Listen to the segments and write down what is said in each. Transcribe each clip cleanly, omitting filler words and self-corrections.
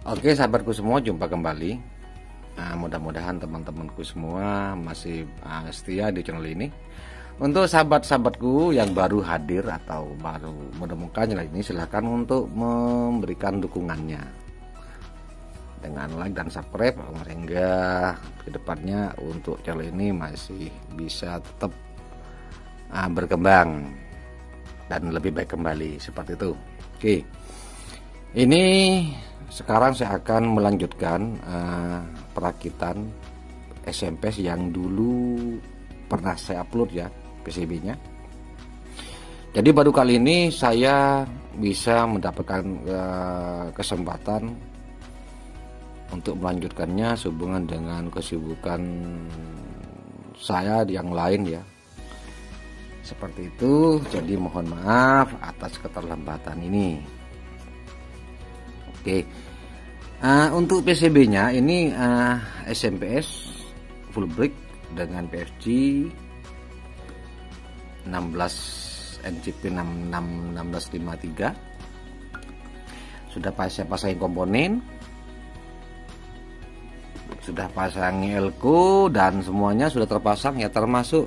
Oke sahabatku semua, jumpa kembali. Mudah-mudahan teman-temanku semua masih setia di channel ini. Untuk sahabat-sahabatku yang baru hadir atau baru menemukan channel ini, silahkan untuk memberikan dukungannya dengan like dan subscribe sehingga kedepannya untuk channel ini masih bisa tetap berkembang dan lebih baik kembali seperti itu. Oke, ini sekarang saya akan melanjutkan perakitan SMPS yang dulu pernah saya upload ya, PCB-nya. Jadi baru kali ini saya bisa mendapatkan kesempatan untuk melanjutkannya sehubungan dengan kesibukan saya yang lain ya. Seperti itu, jadi mohon maaf atas keterlambatan ini. Oke, untuk PCB-nya ini SMPS full brick dengan PFG 16 NCP 1653. Sudah saya pasangin komponen, sudah pasangi elko dan semuanya sudah terpasang ya, termasuk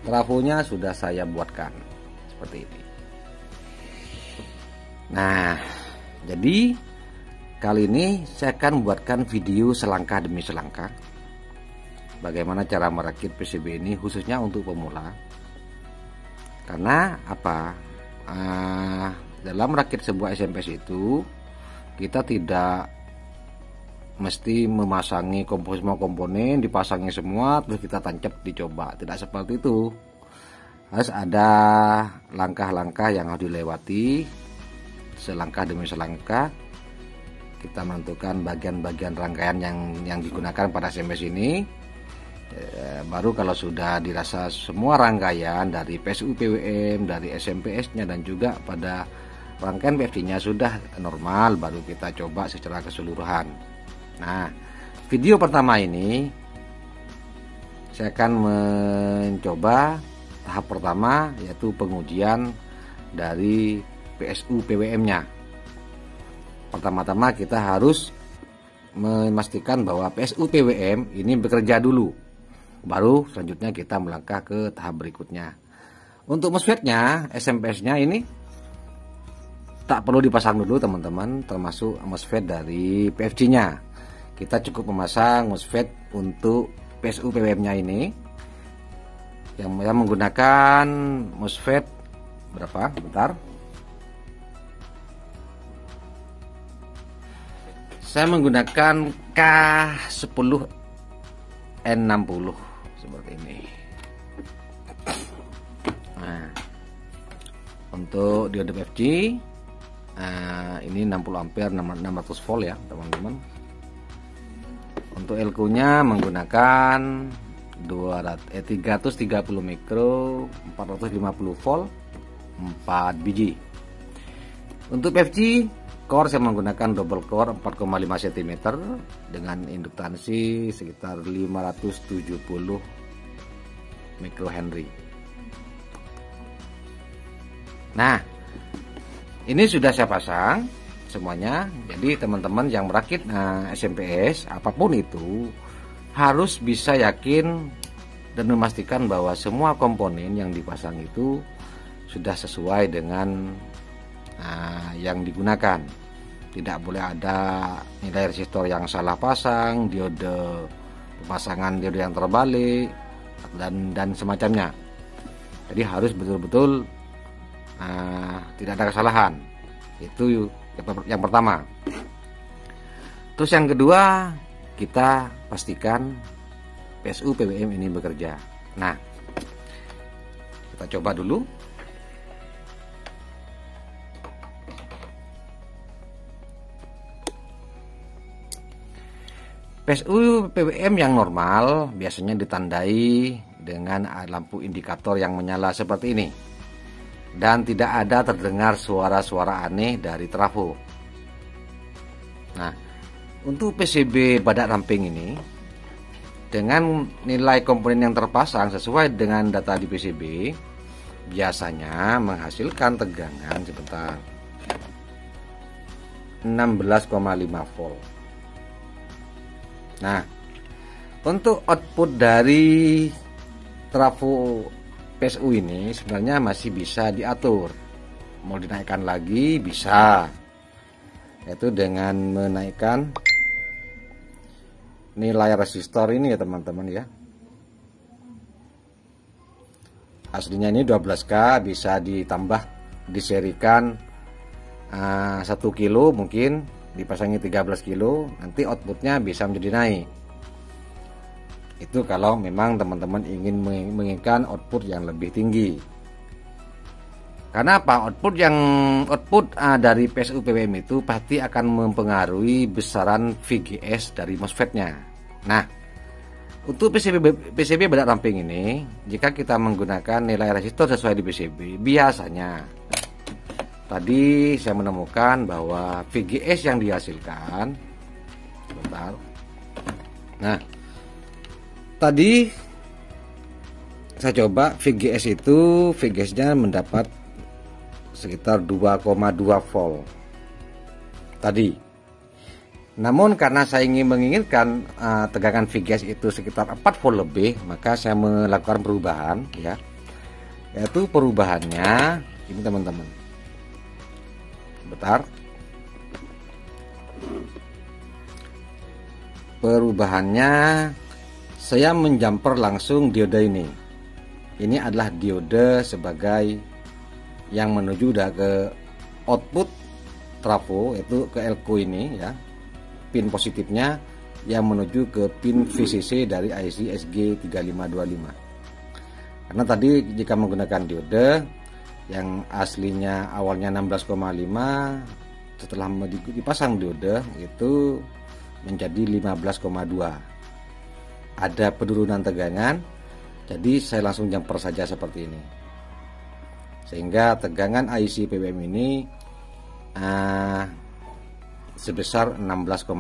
trafonya sudah saya buatkan seperti ini. Nah, jadi kali ini saya akan membuatkan video selangkah demi selangkah bagaimana cara merakit PCB ini, khususnya untuk pemula. Karena apa? Dalam merakit sebuah SMPS itu kita tidak mesti memasangi semua komponen, dipasangi semua terus kita tancap dicoba. Tidak seperti itu. Harus ada langkah-langkah yang harus dilewati. Selangkah demi selangkah kita menentukan bagian-bagian rangkaian yang digunakan pada SMPS ini. Baru kalau sudah dirasa semua rangkaian dari PSU PWM, dari SMPS-nya dan juga pada rangkaian PFD-nya sudah normal, baru kita coba secara keseluruhan. Nah, video pertama ini saya akan mencoba tahap pertama, yaitu pengujian dari PSU PWM-nya. Pertama-tama kita harus memastikan bahwa PSU PWM ini bekerja dulu, baru selanjutnya kita melangkah ke tahap berikutnya. Untuk MOSFET-nya, SMPS-nya ini tak perlu dipasang dulu teman-teman, termasuk MOSFET dari PFG-nya. Kita cukup memasang MOSFET untuk PSU PWM-nya ini yang menggunakan MOSFET berapa? Bentar. Saya menggunakan K10N60 seperti ini. Nah, untuk diode PFG ini 60 ampere 600 volt ya teman-teman. Untuk elko-nya menggunakan 330 mikro 450 volt 4 biji. Untuk PFG core saya menggunakan double core 4,5 cm dengan induktansi sekitar 570 microhenry. Nah, ini sudah saya pasang semuanya. Jadi teman-teman yang merakit SMPS apapun itu harus bisa yakin dan memastikan bahwa semua komponen yang dipasang itu sudah sesuai dengan yang digunakan. Tidak boleh ada nilai resistor yang salah pasang, diode pemasangan diode yang terbalik dan semacamnya. Jadi harus betul-betul tidak ada kesalahan. Itu yang pertama. Terus yang kedua, kita pastikan PSU PWM ini bekerja. Nah, kita coba dulu. PSU PWM yang normal biasanya ditandai dengan lampu indikator yang menyala seperti ini, dan tidak ada terdengar suara-suara aneh dari trafo. Nah, untuk PCB badak ramping ini dengan nilai komponen yang terpasang sesuai dengan data di PCB biasanya menghasilkan tegangan sebentar 16,5 volt. Nah, untuk output dari trafo PSU ini sebenarnya masih bisa diatur. Mau dinaikkan lagi bisa, yaitu dengan menaikkan nilai resistor ini ya teman-teman ya. Aslinya ini 12K, bisa ditambah, diserikan 1 kilo, mungkin dipasangi 13 kilo, nanti outputnya bisa menjadi naik. Itu kalau memang teman-teman ingin menginginkan output yang lebih tinggi. Karena apa? Output dari PSU PWM itu pasti akan mempengaruhi besaran VGS dari MOSFET-nya. Nah, untuk PCB berat ramping ini, jika kita menggunakan nilai resistor sesuai di PCB, biasanya tadi saya menemukan bahwa VGS yang dihasilkan, sebentar. Nah, tadi saya coba VGS-nya mendapat sekitar 2,2 volt tadi. Namun karena saya menginginkan tegangan VGS itu sekitar 4 volt lebih, maka saya melakukan perubahan ya. Yaitu perubahannya ini teman-teman. Bentar. Perubahannya saya menjumper langsung diode ini. Ini adalah diode sebagai yang menuju udah ke output trafo, itu ke elko ini ya. Pin positifnya yang menuju ke pin VCC dari IC SG3525. Karena tadi jika menggunakan diode yang aslinya awalnya 16,5, setelah dipasang diode itu menjadi 15,2. Ada penurunan tegangan, jadi saya langsung jumper saja seperti ini, sehingga tegangan IC PWM ini sebesar 16,5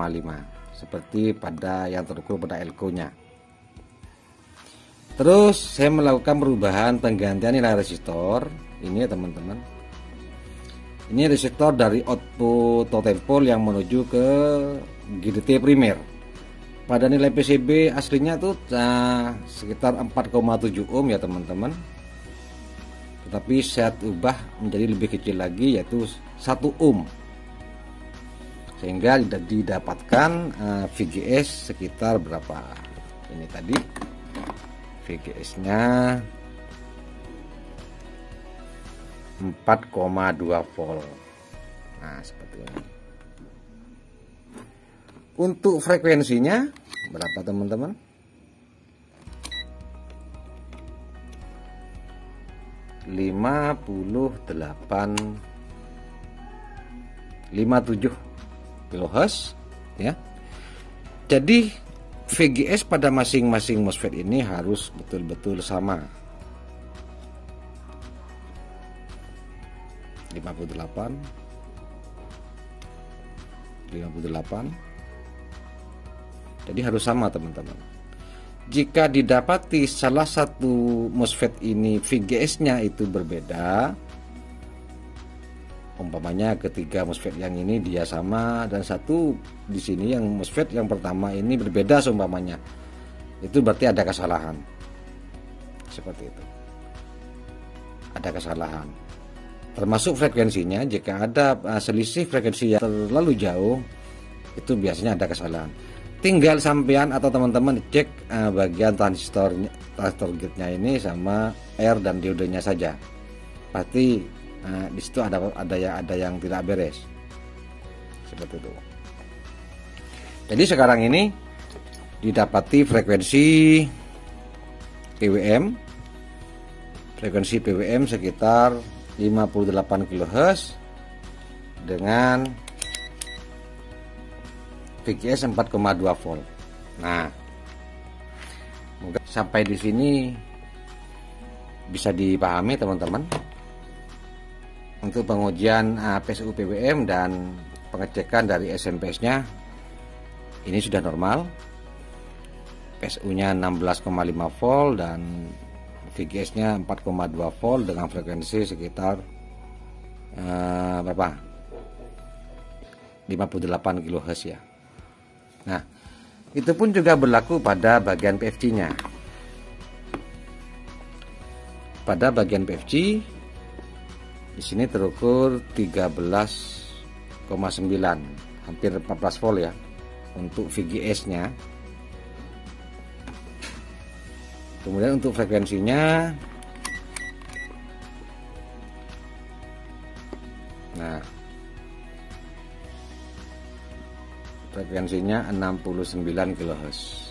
seperti pada yang terukur pada elko nya. Terus saya melakukan perubahan penggantian nilai resistor ini ya teman-teman. Ini resistor dari output totem pole yang menuju ke GDT primer. Pada nilai PCB aslinya tuh sekitar 4,7 ohm ya teman-teman. Tetapi saya ubah menjadi lebih kecil lagi, yaitu 1 ohm. Sehingga didapatkan VGS sekitar berapa? Ini tadi VGS-nya 4,2 volt. Nah, seperti ini. Untuk frekuensinya berapa teman-teman? 57 kHz ya. Jadi VGS pada masing-masing MOSFET ini harus betul-betul sama. 58. Jadi harus sama teman-teman. Jika didapati salah satu MOSFET ini VGS-nya itu berbeda, umpamanya ketiga MOSFET yang ini dia sama dan satu di sini yang MOSFET yang pertama ini berbeda seumpamanya, itu berarti ada kesalahan. Seperti itu. Ada kesalahan. Termasuk frekuensinya, jika ada selisih frekuensi yang terlalu jauh, itu biasanya ada kesalahan. Tinggal sampean atau teman-teman cek bagian transistor gate-nya ini sama R dan diodenya saja. Pasti di situ ada yang tidak beres. Seperti itu. Jadi sekarang ini didapati frekuensi PWM sekitar 58 kHz dengan VGS 4,2 volt. Nah, mungkin sampai di sini bisa dipahami teman-teman. Untuk pengujian PSU PWM dan pengecekan dari SMP-nya ini sudah normal. PSU-nya 16,5 volt dan VGS-nya 4,2 volt dengan frekuensi sekitar berapa? 58 kHz ya. Nah, itu pun juga berlaku pada bagian PFC-nya. Pada bagian PFC di sini terukur 13,9, hampir 14 volt ya untuk VGS-nya. Kemudian untuk frekuensinya, nah frekuensinya 69 kHz.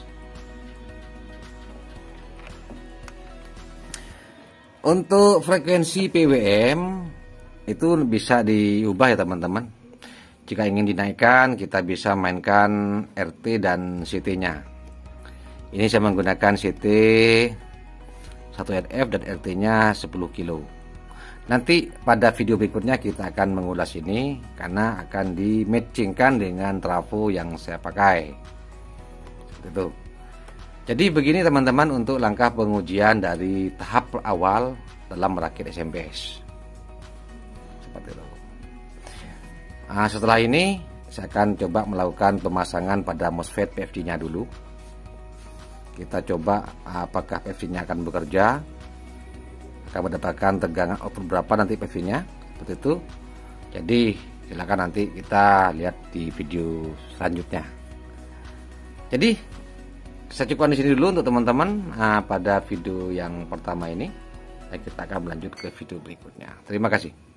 Untuk frekuensi PWM itu bisa diubah ya teman-teman. Jika ingin dinaikkan, kita bisa mainkan RT dan CT-nya. Ini saya menggunakan CT 1RF dan RT-nya 10 kilo. Nanti pada video berikutnya kita akan mengulas ini karena akan di-matchingkan dengan trafo yang saya pakai. Itu. Jadi begini teman-teman untuk langkah pengujian dari tahap awal dalam merakit SMPS. Seperti itu. Nah, setelah ini saya akan coba melakukan pemasangan pada MOSFET PFD-nya dulu. Kita coba apakah PFD-nya akan bekerja, akan mendapatkan tegangan output berapa nanti PFD-nya, seperti itu. Jadi silakan nanti kita lihat di video selanjutnya. Jadi saya cukupkan di sini dulu untuk teman-teman pada video yang pertama ini. Kita akan melanjut ke video berikutnya. Terima kasih.